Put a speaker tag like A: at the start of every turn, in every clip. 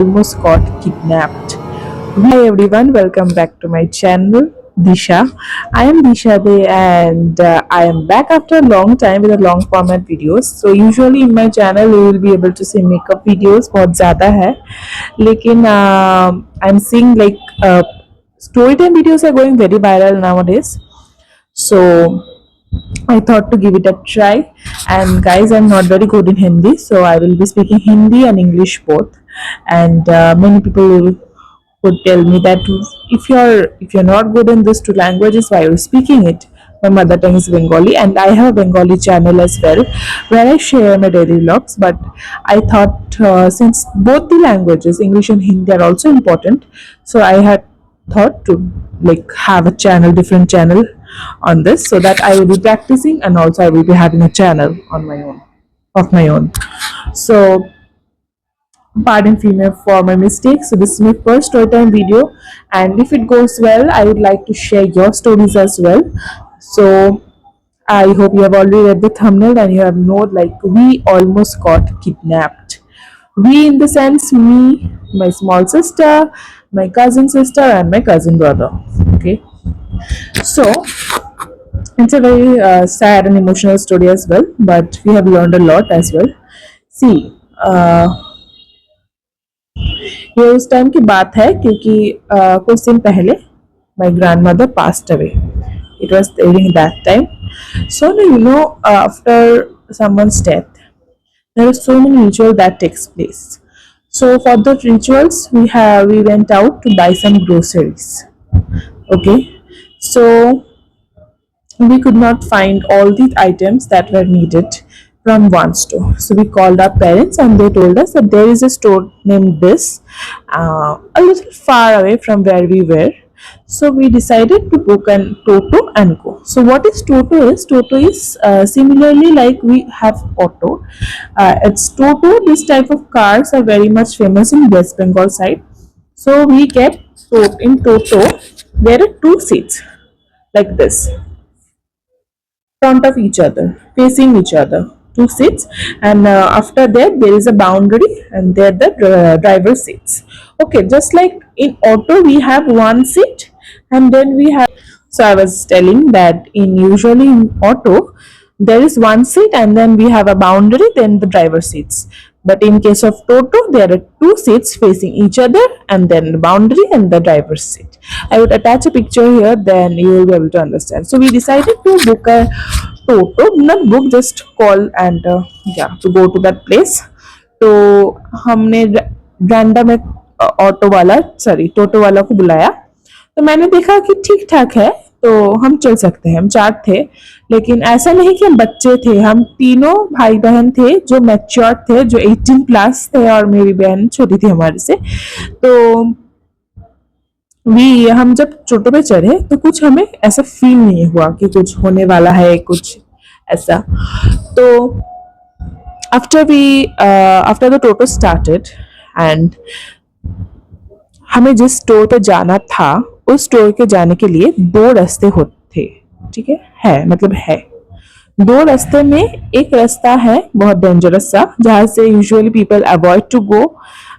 A: almost got kidnapped. Hi everyone, welcome back to my channel, Disha. I am Disha Day and I am back after a long time with a long format videos. So usually in my channel you will be able to see makeup videos बहुत ज़्यादा है लेकिन I'm seeing like story time videos are going very viral nowadays. So I thought to give it a try. And guys, I'm not very good in Hindi, so I will be speaking Hindi and English both. And many people would tell me that if you're not good in these two languages, why are you speaking it? My mother tongue is Bengali, and I have a Bengali channel as well, where I share my daily vlogs. But I thought since both the languages, English and Hindi, are also important, so I had thought to like have a channel, different channel on this, so that I will be practicing and also I will be having a channel on my own of my own. So pardon female for my mistakes. So this is my first story time video, and if it goes well, I would like to share your stories as well. So I hope you have already read the thumbnail and you have known like we almost got kidnapped. We in the sense me, my small sister, my cousin sister, and my cousin brother. Okay, so it's a very sad and emotional story as well, but we have learned a lot as well. See, ये उस time की बात है क्योंकि कुछ दिन पहले my grandmother passed away. It was during that time. So after someone's death, there are so many rituals that takes place. So for the rituals, we went out to buy some groceries. Okay, so we could not find all the items that were needed from one store. So we called our parents and they told us that there is a store named this, a little far away from where we were. So we decided to book an Toto and go. So what is Toto is? Toto is similarly like we have Auto. It's Toto. This type of cars are very much famous in West Bengal side. So we get in Toto. There are two seats like this front of each other, facing each other, two seats, and after that there is a boundary, and there the driver sits. Okay, just like in auto we have one seat, and then we have. So I was telling that in usually in auto there is one seat, and then we have a boundary, then the driver sits. But in case of Toto, there are two seats facing each other, and then the boundary and the driver's seat. I would attach a picture here, then you will be able to understand. So we decided to book a Toto, not book, just call and yeah, to go to that place. तो हमने random एक auto वाला sorry टोटो वाला को बुलाया, तो मैंने देखा कि ठीक ठाक है, तो हम चल सकते हैं। हम चार थे, लेकिन ऐसा नहीं कि हम बच्चे थे, हम तीनों भाई बहन थे जो मैच्योर थे, जो 18 प्लस थे, और मेरी बहन छोटी थी हमारे से। तो हम जब टोटो पे चढ़े तो कुछ हमें ऐसा फील नहीं हुआ कि कुछ होने वाला है, कुछ ऐसा। तो after the toto started and हमें जिस स्टोर पे जाना था उस स्टोर के जाने के लिए दो रास्ते होते थे। ठीक है मतलब है दो रास्ते में एक रास्ता है बहुत डेंजरस सा, जहाँ से usually people avoid to go,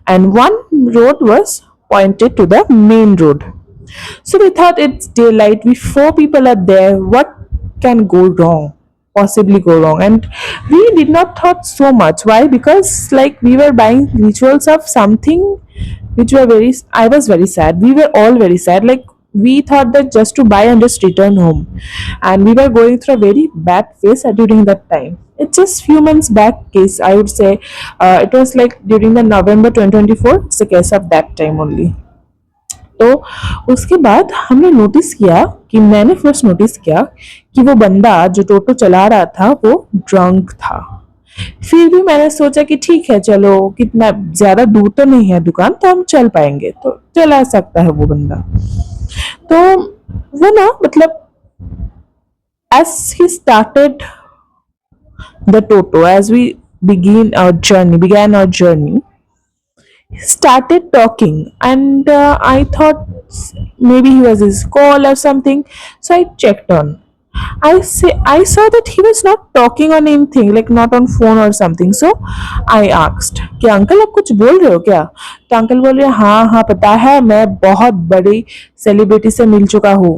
A: and one road was pointed to the main road. So we thought it's daylight, we four people are there, what can go wrong, possibly go wrong? And we did not thought so much. Why? Because like we were buying rituals of something which were very, I was very sad, we were all very sad, like we thought that just to buy and just return home, and we were going through a very bad phase during that time. It's just few months back case, I would say. It was like during the November 2024, it's a case of that time only. तो उसके बाद हमने notice किया कि मैंने first notice किया कि वो बंदा जो टोटो चला रहा था वो ड्रंक था। फिर भी मैंने सोचा कि ठीक है, चलो कितना ज्यादा दूर तो नहीं है दुकान, तो हम चल पाएंगे, तो चला सकता है वो बंदा। तो वो ना मतलब as he started the Toto, as we began our journey, he started talking, and I thought maybe he was his call or something. So I checked on. I saw that he was not talking on anything, like not on phone or something. So I asked कि uncle आप कुछ बोल रहे हो क्या? तो uncle बोल रहे हाँ हाँ पता है मैं बहुत बड़ी सेलिब्रिटी से मिल चुका हूँ.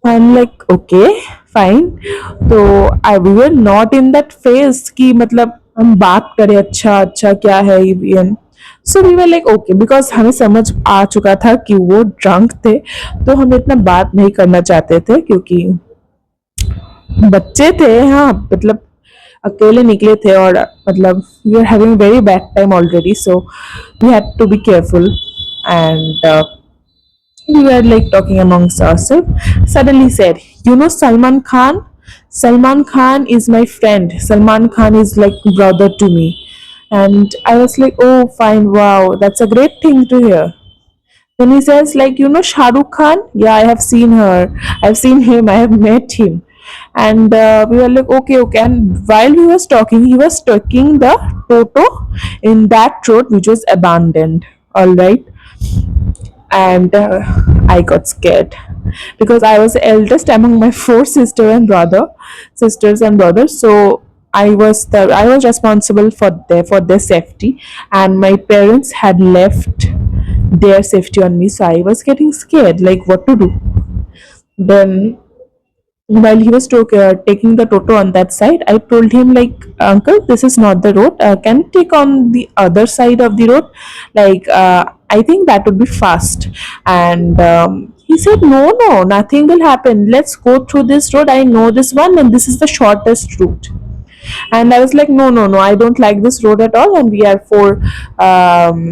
A: I am like okay fine. तो I we were not in that phase कि मतलब हम बात करें अच्छा अच्छा क्या है ये. So we were like okay because हमें समझ आ चुका था कि वो ड्रंक थे. तो हम इतना बात नहीं करना चाहते थे क्योंकि बच्चे थे. हाँ मतलब अकेले निकले थे और मतलब we are having very bad time already. So we had to be careful and we were like talking amongst ourselves. Suddenly said, "You know Salman Khan? Salman Khan is my friend. Salman Khan is like brother to me." And I was like, "Oh, fine, wow, that's a great thing to hear." Then he says, like, you know Shah Rukh Khan? Yeah, I have seen her. I've seen him. I have met him. And we were like, okay, okay. And while he was talking, he was taking the Toto in that road which was abandoned. All right. And I got scared because I was the eldest among my four sisters and brothers. So I was responsible for their safety, and my parents had left their safety on me. So I was getting scared, like what to do. Then while he was taking the toto on that side, I told him like, uncle, this is not the road, can you take on the other side of the road, like I think that would be fast. And he said, no, no, nothing will happen, let's go through this road, I know this one and this is the shortest route. And I was like, no, no, no, I don't like this road at all, and we are for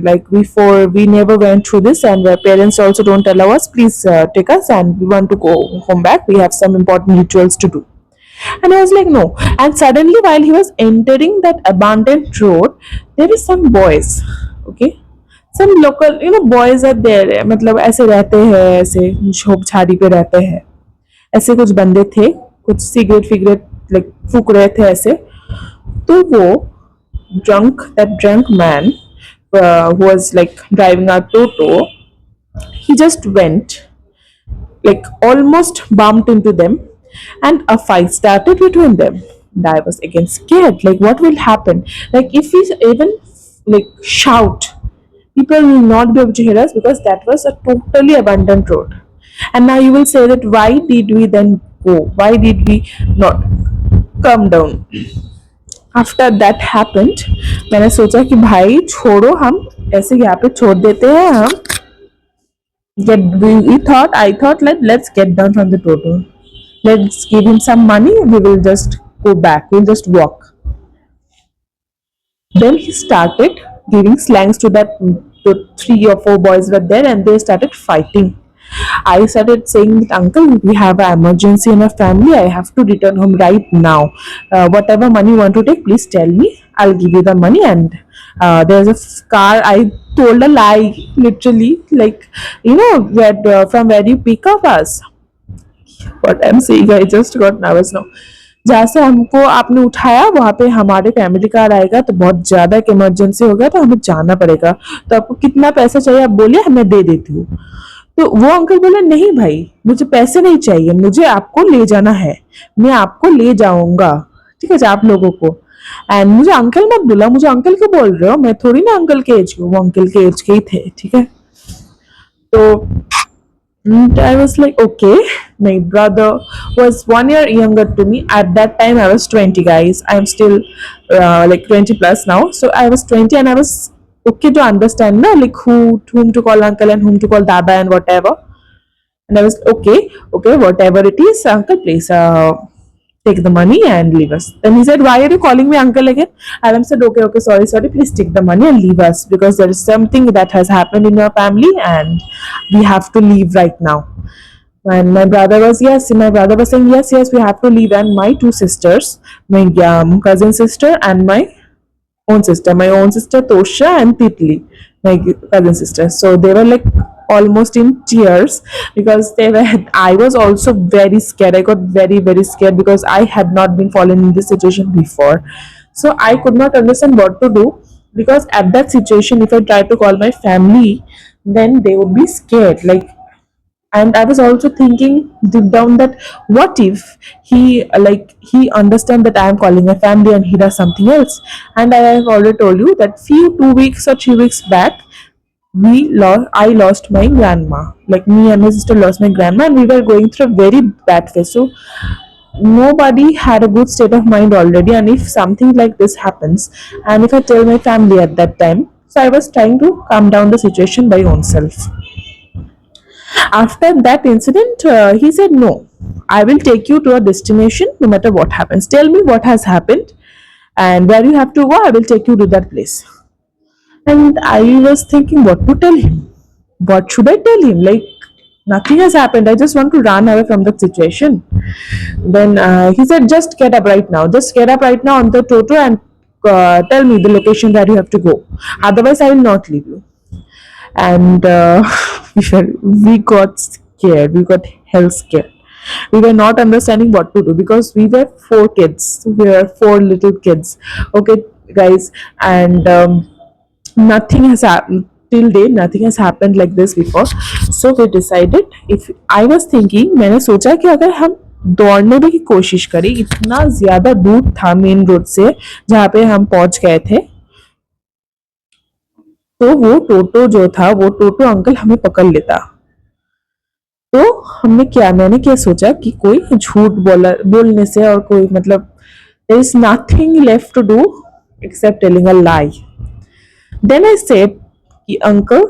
A: like we never went through this, and our parents also don't allow us, please take us, and we want to go home back, we have some important rituals to do. And I was like, no. And suddenly while he was entering that abandoned road, there is some boys, okay, some local, boys are there, मतलब ऐसे रहते हैं, ऐसे झोप झाड़ी पे रहते हैं, ऐसे कुछ बंदे थे, कुछ सिगरेट फिगरेट लाइक फूक रहे थे ऐसे. तो वो drunk man who was like driving our toto, he just went, like almost bumped into them, and a fight started between them. And I was again scared, like what will happen, like if we even like shout, people will not be able to hear us because that was a totally abandoned road. And now you will say that why did we then go, why did we not come down. After that happened मैंने सोचा कि भाई छोड़ो, हम ऐसे यहाँ पे छोड़ देते हैं. हम get we thought I thought like let's get down from the toto, let's give him some money, we will just go back, we'll just walk. Then he started giving slangs to that, to three or four boys were there, and they started fighting. I started saying that, uncle, we have an emergency in our family. I have to return home right now. Whatever money you want to take, please tell me. I'll give you the money. And there's a car. I told a lie, literally, like, from where you pick up us. What I'm saying, I just got nervous now. जहाँ से हमको आपने उठाया वहाँ पे हमारे family car आएगा, तो बहुत ज्यादा एक इमरजेंसी हो गया, तो हमें जाना पड़ेगा. तो आपको कितना पैसा चाहिए आप बोलिए, मैं दे देती हूँ. तो वो अंकल बोले, नहीं भाई, मुझे पैसे नहीं चाहिए, मुझे आपको ले जाना है, मैं आपको ले जाऊंगा, ठीक है आप लोगों को. एंड मुझे अंकल मत बोला, मुझे अंकल क्यों बोल रहे हो, मैं थोड़ी ना अंकल के एज की हूँ, वो अंकल के एज के ही थे, ठीक है. तो I was like, okay. My brother was 1 year younger to me. At that time, I was 20, guys. I'm still like 20 plus now. So I was 20 and I was okay to understand, no, like whom to call uncle and whom to call dada and whatever. And I was okay, okay, whatever it is, uncle, please take the money and leave us. Then he said, why are you calling me uncle again? And I said, okay, okay, sorry, sorry, please take the money and leave us because there is something that has happened in your family and we have to leave right now. And my brother was, yes, my brother was saying, yes, yes, we have to leave. And my two sisters, my cousin sister and my own sister Tosha and Titli, my cousin sister. So they were like almost in tears because they were. I was also very scared. I got very very scared because I had not been fallen in this situation before. So I could not understand what to do because at that situation, if I try to call my family, then they would be scared. Like And I was also thinking deep down that what if he understand that I am calling a family and he does something else. And I have already told you that few 2 weeks or 3 weeks back I lost my grandma. Like me and my sister lost my grandma, and we were going through a very bad phase. So nobody had a good state of mind already, and if something like this happens, and if I tell my family at that time, so I was trying to calm down the situation by own self. After that incident, he said, no, I will take you to a destination no matter what happens. Tell me what has happened, and where you have to go, I will take you to that place. And I was thinking what to tell him. What should I tell him? Like, nothing has happened. I just want to run away from that situation. Then he said, just get up right now. Just get up right now on the Toto and tell me the location where you have to go. Otherwise, I will not leave you. And we got scared. We got hell scared. We were not understanding what to do because we were four kids. We were four little kids. Okay, guys. And nothing has happened till date. Nothing has happened like this before. So we decided, if I was thinking, मैंने सोचा कि अगर हम दौड़ने की कोशिश करें, इतना ज्यादा दूर था मेन रोड से जहाँ पे हम पहुंच गए थे, तो वो टोटो जो था, वो टोटो अंकल हमें पकड़ लेता। तो मैंने क्या सोचा कि कोई झूठ बोलने से और कोई मतलब there is nothing left to do except telling a lie. Then I said, Uncle,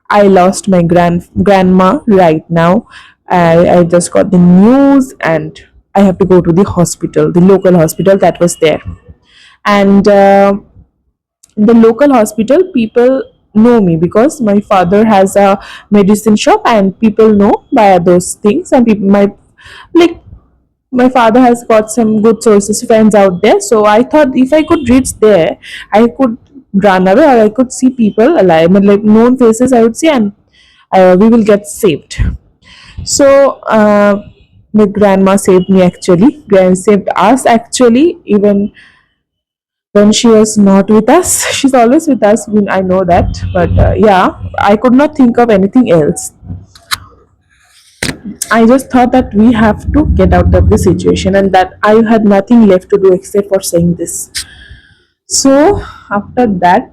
A: I lost my grandma right now. I just got the news and I have to go to the hospital, the local hospital that was there. And in the local hospital, people know me because my father has a medicine shop and people know by those things. And people, like my father has got some good sources, friends out there. So I thought if I could reach there, I could run away or I could see people alive, like known faces I would see, and we will get saved. So my grandma saved me actually. Grandma saved us actually, even when she was not with us. She's always with us. I know that, but yeah, I could not think of anything else. I just thought that we have to get out of this situation, and that I had nothing left to do except for saying this. So after that,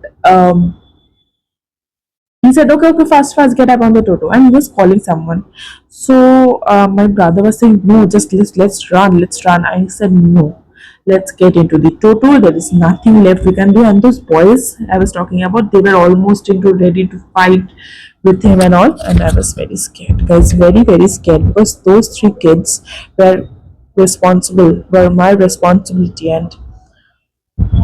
A: he said, okay, okay, fast, fast, get up on the Toto. And he was calling someone. So my brother was saying, no, just let's run, let's run. I said, no, let's get into the Toto. There is nothing left we can do. And those boys I was talking about, they were almost into ready to fight with him and all. And I was very scared, guys, very, very scared, because those three kids were my responsibility, and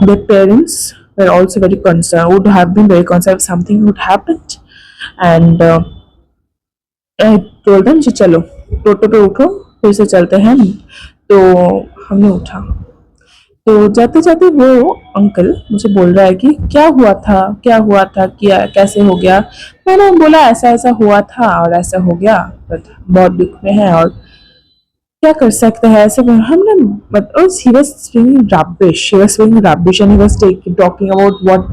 A: their parents were also very concerned, would have been very concerned if something would happen. And I told them, चलो टोटो पे उठो, फिर से चलते हैं। तो हमने उठा, तो जाते जाते वो अंकल मुझे बोल रहा है कि क्या हुआ था, क्या हुआ था, क्या कैसे हो गया। मैंने बोला ऐसा ऐसा हुआ था और ऐसा हो गया, बट बहुत दुख में है और क्या कर सकते हैं ऐसे में। हमने मतलब he was speaking rubbish and he was talking about what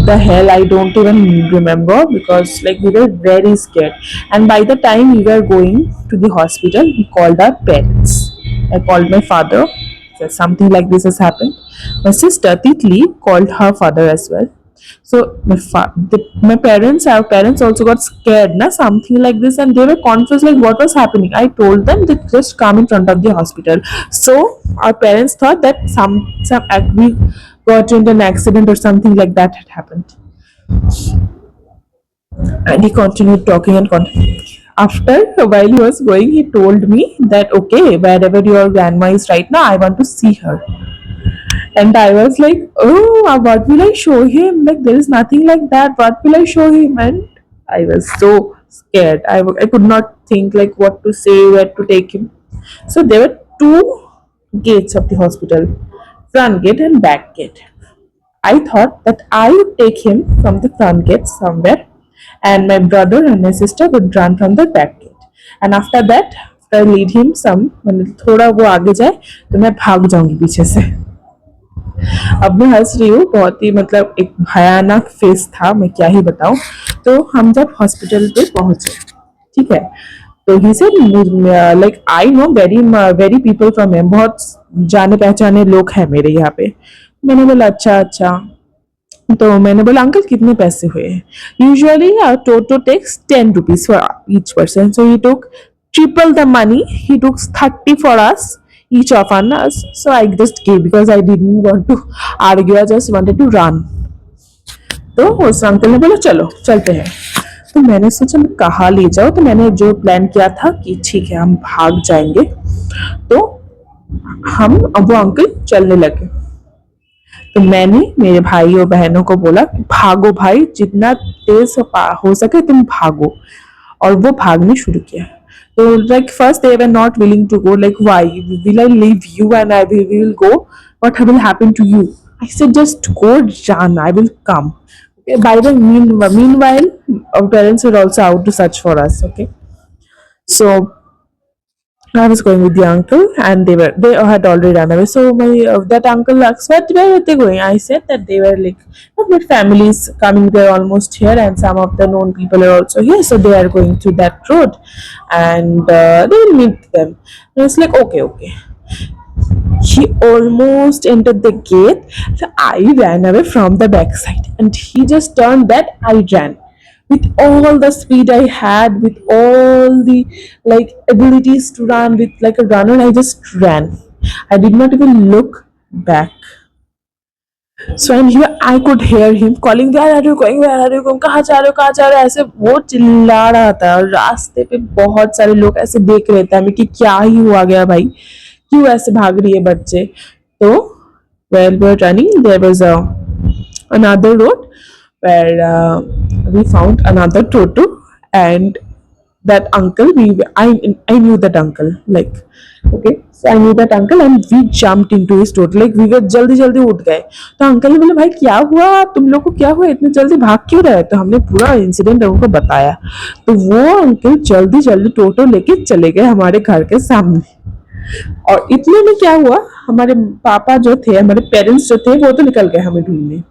A: the hell I don't even remember, because like we were very scared. And by the time we were going to the hospital, we called our parents. I called my father, said something like this has happened. My sister Titli called her father as well. So our parents also got scared, na, something like this, and they were confused like what was happening. I told them that just come in front of the hospital. So our parents thought that we got into an accident or something like that had happened. And he continued talking and continued. After while he was going, he told me that okay, wherever your grandma is right now, I want to see her. And I was like, oh, what will I show him? Like, there is nothing like that. What will I show him? And I was so scared. I could not think like what to say, where to take him. So there were two gates of the hospital, front gate and back gate. I thought that I would take him from the front gate somewhere, and my brother and my sister would run from the back gate. And after that, after I lead him some, मतलब थोड़ा वो आगे जाए तो मैं भाग जाऊंगी पीछे से। अब मैं हंस रही हूँ, बहुत ही मतलब एक भयानक फेस था, मैं क्या ही बताऊं। तो हम जब हॉस्पिटल पे पहुंचे, ठीक है, तो he said like I know very very people from him, बहुत जाने पहचाने लोग हैं मेरे यहाँ पे। मैंने बोला अच्छा अच्छा। तो मैंने बोला अंकल कितने पैसे हुए? Usually toto takes 10 rupees for each person, so he took triple the money. He took 30 for us, each of us. So I just gave because I didn't want to argue. I just wanted to run. तो उस uncle ने बोला चलो चलते हैं। तो मैंने सोचा मैं कहाँ ले जाऊँ, तो मैंने जो प्लान किया था कि ठीक है हम भाग जाएंगे। तो हम अब वो अंकल चलने लगे। तो मैंने मेरे भाई और बहनों को बोला भागो भाई, जितना तेज हो सके तुम भागो। और वो भागने शुरू किया। तो like first they were not willing to go, like why will I leave you and I will go, what will happen to you? I said just go जान, I will come. By the meanwhile, our parents were also out to search for us. Okay, so I was going with the uncle, and they had already run away. So my that uncle asked, where are they going?" I said that they were like, with families coming there almost here, and some of the known people are also here, so they are going to that road, and they will meet them. And I was like, okay, okay. He almost entered the gate, so I ran away from the backside, and he just turned that I ran with all the speed I had, with all the like abilities to run with like a runner. I just ran. I did not even look back. So and here I could hear him calling, "Where are you going? Where are you going? कहाँ जा रहे हो? कहाँ जा रहे हो?" ऐसे वो चिल्ला रहा था। और रास्ते पे बहुत सारे लोग ऐसे देख रहे थे हमें कि क्या ही हुआ गया भाई, क्यों ऐसे भाग रही है बच्चे। तो while we were running, there was another road where we found another toto, and that uncle, I knew that uncle, like, okay, so I knew that uncle, and we jumped into his toto, like we were जल्दी जल्दी उठ गए। तो uncle ने बोला भाई क्या हुआ, तुम लोग को क्या हुआ, इतने जल्दी भाग क्यों रहे? तो हमने पूरा इंसिडेंट उनको बताया। तो वो अंकल जल्दी जल्दी टोटो लेके चले गए हमारे घर के सामने। और इतने में क्या हुआ, हमारे पापा जो थे, हमारे पेरेंट्स जो थे, वो तो निकल गए हमें ढूंढने।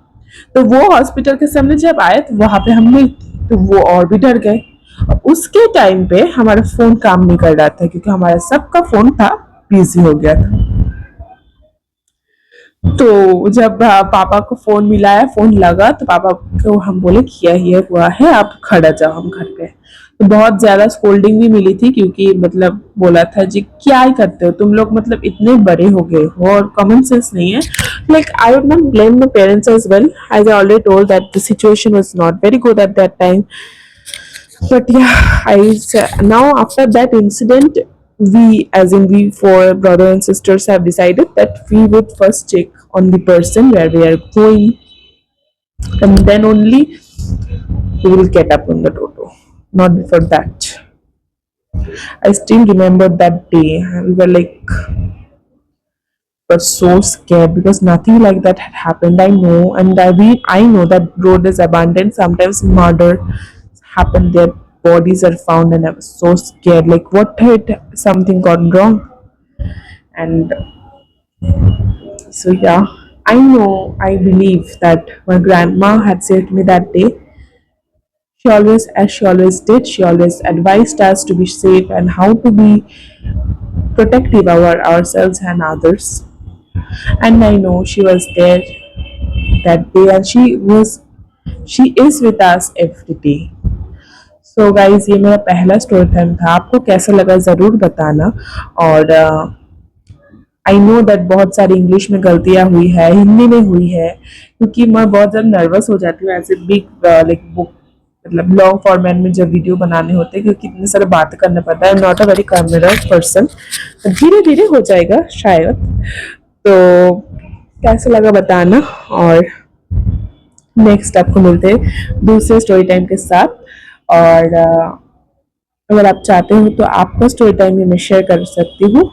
A: तो वो हॉस्पिटल के सामने जब आए तो वहां पे हमने, तो वो और भी डर गए। और उसके टाइम पे हमारा फोन काम नहीं कर रहा था, क्योंकि हमारा सबका फोन था बिजी हो गया था। तो जब पापा को फोन मिलाया, फोन लगा, तो पापा को हम बोले किया ये हुआ है, आप खड़ा जाओ हम घर पे। तो बहुत ज्यादा स्कोल्डिंग भी मिली थी, क्योंकि मतलब बोला था जी क्या ही करते हो तुम लोग, मतलब इतने बड़े हो गए हो और कॉमन सेंस नहीं है। Like I would not blame my parents as well, as I already told that the situation was not very good at that time. But yeah, now after that incident, we, as in we four brother and sisters, have decided that we would first check on the person where we are going, and then only we will get up on the toto. Not before that. I still remember that day. We were like, were so scared because nothing like that had happened. I know, and I know that road is abandoned. Sometimes murder happen there, bodies are found, and I was so scared. Like, what had something gone wrong? And so yeah, I know. I believe that my grandma had said to me that day. She always, as she always did, she always advised us to be safe and how to be protective over ourselves and others. And I know she was there that day, and she is with us every day. So guys ये मेरा पहला story time था। आपको कैसा लगा ज़रूर बताना। और आई नो दैट बहुत सारी इंग्लिश में गलतियाँ हुई है, हिंदी में हुई है, क्योंकि मैं बहुत ज़्यादा नर्वस हो जाती हूँ ऐसे बिग लाइक बुक, मतलब लॉन्ग फॉर्मेट में जब वीडियो बनाने होते हैं, क्योंकि इतनी सारी बातें करना पड़ता है। Not a very camera person, धीरे धीरे हो जाएगा शायद। तो कैसा लगा बताना, और नेक्स्ट आपको मिलते हैं दूसरे स्टोरी टाइम के साथ। और अगर आप चाहते हो तो आपका स्टोरी टाइम भी मैं शेयर कर सकती हूँ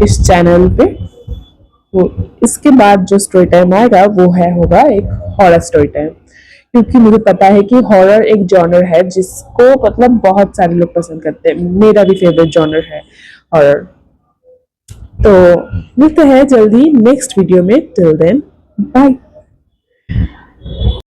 A: इस चैनल पे। तो इसके बाद जो स्टोरी टाइम आएगा वो होगा एक हॉरर स्टोरी टाइम, क्योंकि मुझे पता है कि हॉरर एक जॉनर है जिसको मतलब बहुत सारे लोग पसंद करते हैं। मेरा भी फेवरेट जॉनर है हॉरर। तो मिलते हैं जल्दी नेक्स्ट वीडियो में। Till then bye.